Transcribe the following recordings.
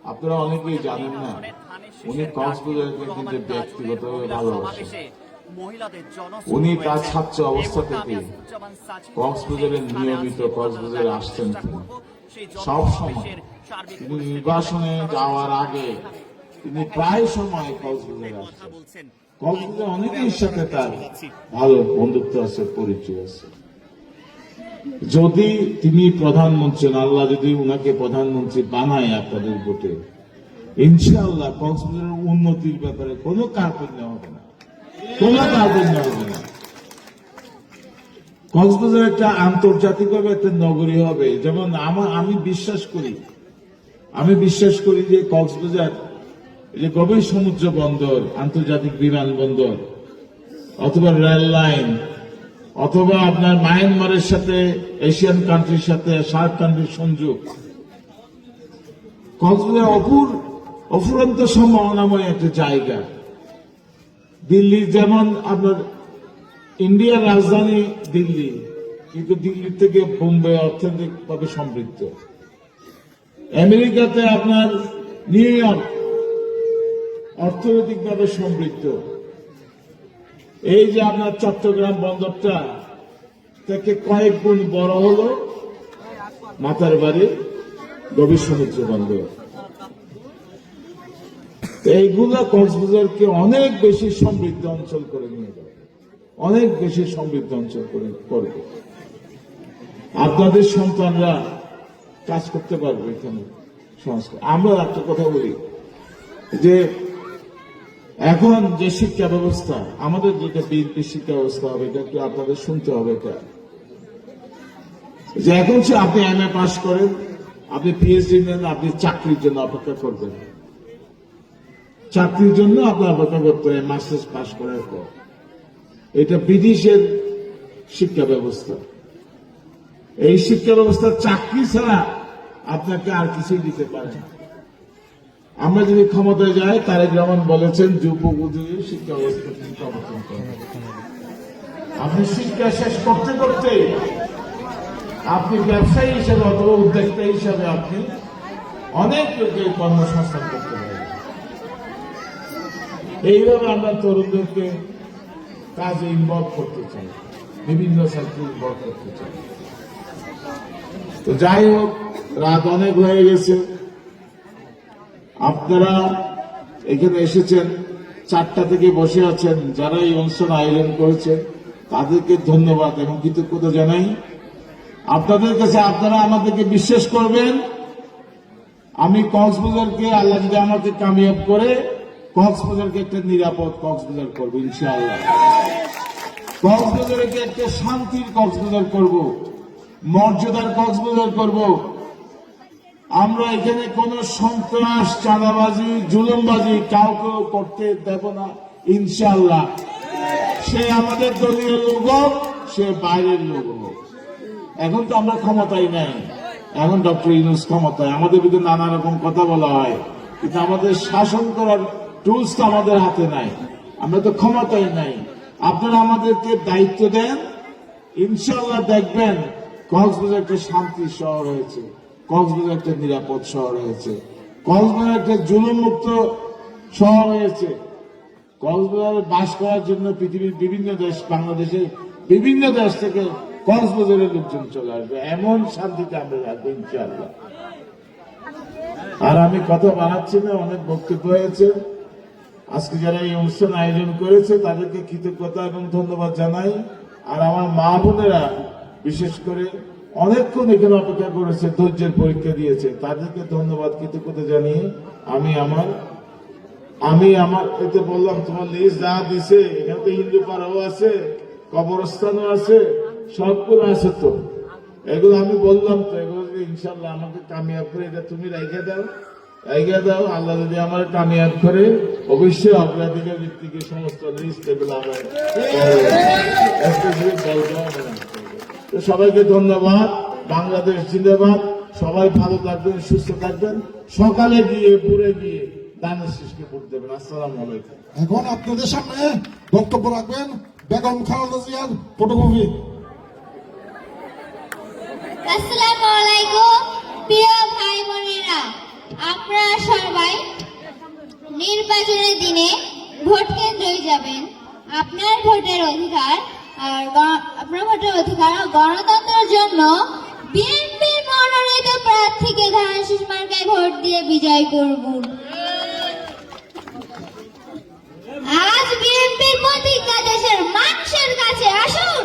আপনারা অনেকেই জানেন না, উনি কক্সবাজারকে কিন্তু ব্যক্তিগতভাবে ভালোবাসেন। উনি তার ছাত্র অবস্থা থেকে কক্সবাজারে নিয়মিত কক্সবাজারে আসতেন। সব সময় তিনি নির্বাসনে যাওয়ার আগে তিনি প্রায় সময় কক্সবাজারে আসতেন। কক্সবাজার অনেকের সাথে তার ভালো বন্ধুত্ব আছে, পরিচয় আছে। যদি তিনি প্রধানমন্ত্রী, আল্লাহ যদি উনাকে প্রধানমন্ত্রী বানায় আপনাদের ভোটে, ইনশাআল্লাহ কক্সবাজারের উন্নতির ব্যাপারে কোনো কার্পণ্য হবে না, কোনো কার্পণ্য হবে না। কক্সবাজার একটা আন্তর্জাতিকভাবে একটা নগরী হবে। যেমন আমি বিশ্বাস করি যে কক্সবাজার যে গভীর সমুদ্র বন্দর, আন্তর্জাতিক বিমানবন্দর অথবা রেল লাইন অথবা আপনার মায়ানমারের সাথে এশিয়ান কান্ট্রির সাথে সার্ক কান্ট্রির সংযোগ, কক্সবাজার অফুরন্ত সম্ভাবনাময় একটা জায়গা। দিল্লির যেমন আপনার ইন্ডিয়ার রাজধানী দিল্লি, কিন্তু দিল্লির থেকে বোম্বে অর্থনৈতিকভাবে সমৃদ্ধ। আমেরিকাতে আপনার নিউ ইয়র্ক অর্থনৈতিকভাবে সমৃদ্ধ। এই যে আপনার চট্টগ্রাম বন্দরটা থেকে কয়েক গুণ বড় হলো মাতার বাড়ি গভীর সমুদ্র বন্দর। এইগুলা কক্সবাজারকে অনেক বেশি সমৃদ্ধ অঞ্চল করে নিয়ে যাবে, অনেক বেশি সমৃদ্ধ অঞ্চল করে করবে। আপনাদের সন্তানরা কাজ করতে পারবে এখানে সংস্কার। আমরা একটা কথা বলি যে এখন যে শিক্ষা ব্যবস্থা আমাদের, যেটা বিএনপি শিক্ষা ব্যবস্থা হবে, এটা একটু আপনাদের শুনতে হবে। এটা যে এখন সে আপনি এমএ পাস করেন, আপনি পিএইচডি নেন, আপনি চাকরির জন্য অপেক্ষা করবেন। চাকরির জন্য আপনার অপেক্ষা করতে হয় মাস্টার্স পাস করার পর। এটা বিদেশের শিক্ষা ব্যবস্থা। এই শিক্ষা ব্যবস্থা চাকরি ছাড়া আপনাকে আর কিছুই দিতে পারে না। আমরা যদি ক্ষমতায় যাই, তারেক রহমান বলেছেন যুগোপযোগী শিক্ষা ব্যবস্থা প্রবর্তন করা। আপনি শিক্ষা শেষ করতে করতে আপনি ব্যবসায়ী হিসেবে অথবা উদ্যোক্তা হিসাবে আপনি অনেক লোকের কর্মসংস্থান করতে পারেন। এইভাবে আমরা তরুণদেরকে কাজে ইনভলভ করতে চাই, বিভিন্ন সেক্টরে ইনভলভ করতে চাই। তো যাই হোক, রাত অনেক হয়ে গেছে। আপনারা এখানে এসেছেন, 4টা থেকে বসে আছেন। যারা এই অনুষ্ঠান আয়োজন করেছে তাদেরকে ধন্যবাদ এবং কৃতজ্ঞতা জানাই। আপনাদের কাছে আপনারা আমাদেরকে বিশ্বাস করবেন। আমি কক্সবাজারকে, আল্লাহ যদি আমাকে কামিয়াব করে, কক্সবাজারকে একটা নিরাপদ কক্সবাজার করবো ইনশাআল্লাহ। কক্সবাজারকে একটা শান্তির কক্সবাজার করব, মর্যাদার কক্সবাজার করব। আমরা এখানে কোন সন্ত্রাস, চাঁদাবাজি, জুলুমবাজি কাউকে করতে দেব না ইনশাআল্লাহ। সে আমাদের দলীয় লোক হোক, সে বাইরের লোক হোক। এখন তো আমরা ক্ষমতায় নাই, এখন ডক্টর ইউনূস ক্ষমতায়। আমাদের বিরুদ্ধে নানা রকম কথা বলা হয়, কিন্তু আমাদের শাসন করার টুলস তো আমাদের হাতে নাই। আমরা তো ক্ষমতায় নাই। আপনারা আমাদেরকে দায়িত্ব দেন, ইনশাআল্লাহ দেখবেন কক্সবাজার একটা শান্তির শহর হয়েছে, কক্সবাজার একটা নিরাপদ শহর হয়েছে, কক্সবাজার একটা জুলুমমুক্ত শহর হয়েছে। কক্সবাজারে বাস করার জন্য পৃথিবীর বিভিন্ন দেশ, বাংলাদেশের বিভিন্ন দেশ থেকে কক্সবাজারের লোকজন চলে আসবে। এমন শান্তিতে আমরা রাখবো ইনশাআল্লাহ। আর আমি কথা বানাচ্ছি না, অনেক বক্তব্য হয়েছে। আজকে যারা এই অনুষ্ঠান আয়োজন করেছে তাদেরকে কৃতজ্ঞতা এবং ধন্যবাদ জানাই। আর আমার মা বোনেরা বিশেষ করে অনেকক্ষণ এখানে অপেক্ষা করেছে, ধৈর্যের পরীক্ষা দিয়েছে, তাদেরকে ধন্যবাদ কৃতজ্ঞতা জানিয়ে আমি আমার এতে বললাম, তোমার লিস্ট যা দিছে, এখানে তো হিন্দু পাড়াও আছে, কবরস্থানও আছে, সবগুলো আছে। তো এগুলো আমি বললাম, তো এগুলো ইনশাল্লাহ আমাকে কামিয়াব করে এটা তুমি রেখে দাও। আল্লাহ যদি আমার কামিয়াব করে, অবশ্যই অগ্রাধিকার ভিত্তিকে সমস্ত লিস্ট এগুলো আমরা সবাইকে ধন্যবাদ। বাংলাদেশ জিন্দাবাদ। সবাই ভালো থাকবেন, সুস্থ থাকবেন। সকালে গিয়ে পুরে গিয়ে দানের শেষকে ভোট দেবেন। আসসালামু আলাইকুম। এখন আপনাদের সামনে বক্তব্য রাখবেন বেগম খালেদা জিয়ার ফটোকপি। আসসালামু আলাইকুম প্রিয় ভাই বোনেরা, আপনারা সবাই নির্বাচনের দিনে ভোট কেন্দ্রে যাবেন। আপনার ভোটের অধিকার আপনার ভোটের অধিকার ও গণতন্ত্রের জন্য বিএনপির মনোনীত প্রার্থীকে ধান শীষ মার্কায় ভোট দিয়ে বিজয় করুন। আজ বিএনপির প্রতিজ্ঞা দেশের মানুষের কাছে। আসুন,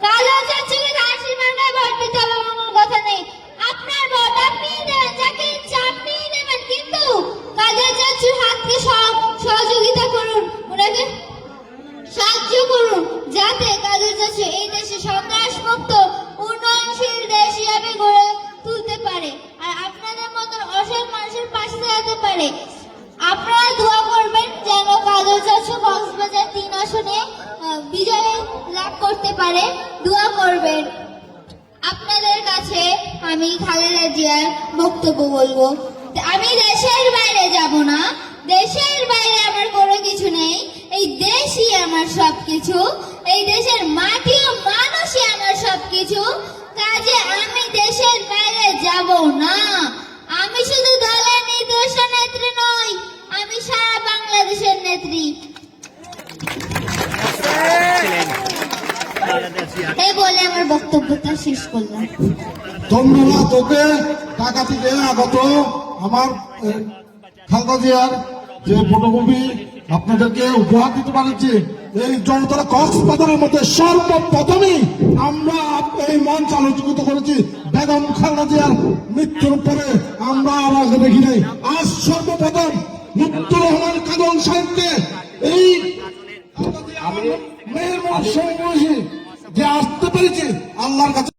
কালো চাচিকে ধান শীষ মার্কায় ভোট দিতে হবে এমন কথা নেই। আপনার ভোট আপনিই দেবেন, যাকে ইচ্ছা আপনিই দেবেন, কিন্তু কালো চাচুর হাতকে সহযোগিতা করুন, ওনাকে সাহায্য করুন, যাতে কালো চাচু এই দেশে সন্ত্রাস মুক্ত উন্নয়নশীল দেশ হিসাবে গড়ে তুলতে পারে আর আপনাদের মতন অসহায় মানুষের পাশে দাঁড়াতে পারে। আপনারা দোয়া করবেন যেন কালো চাচু কক্সবাজার 3 আসনে বিজয় লাভ করতে পারে। দোয়া করবেন। আপনাদের কাছে আমি খালেদা জিয়ার বক্তব্য বলবো। আমি দেশের বাইরে যাব না, দেশের বাইরে আমার কোনো কিছু নেই, এই দেশই আমার সবকিছু, এই দেশের মাটি ও মানুষই আমার সবকিছু। কাজে আমি দেশের বাইরে যাব না। আমি শুধু দলের নির্দিষ্ট নেত্রী নই, আমি সারা বাংলাদেশের নেত্রী। এই বলে আমার বক্তব্যটা শেষ করলাম। ধন্যবাদ তোকে ঢাকা থেকে আগত আমার খালেদা জিয়ার যে ফটোকপি আপনাদেরকে উপহার দিতে পারছি। এই জনতারা কক্সবাজারের মধ্যে সর্বপ্রথমই আমরা এই মঞ্চ আলোচিত করেছি বেগম খালেদা জিয়ার মৃত্যুর পরে। আমরা আর আগে দেখি নাই। আজ সর্বপ্রথম মুক্তুর রহমান কাদন সাহিত্যে এই মেয়ের মন যে আসতে পেরেছি আল্লাহর কাছে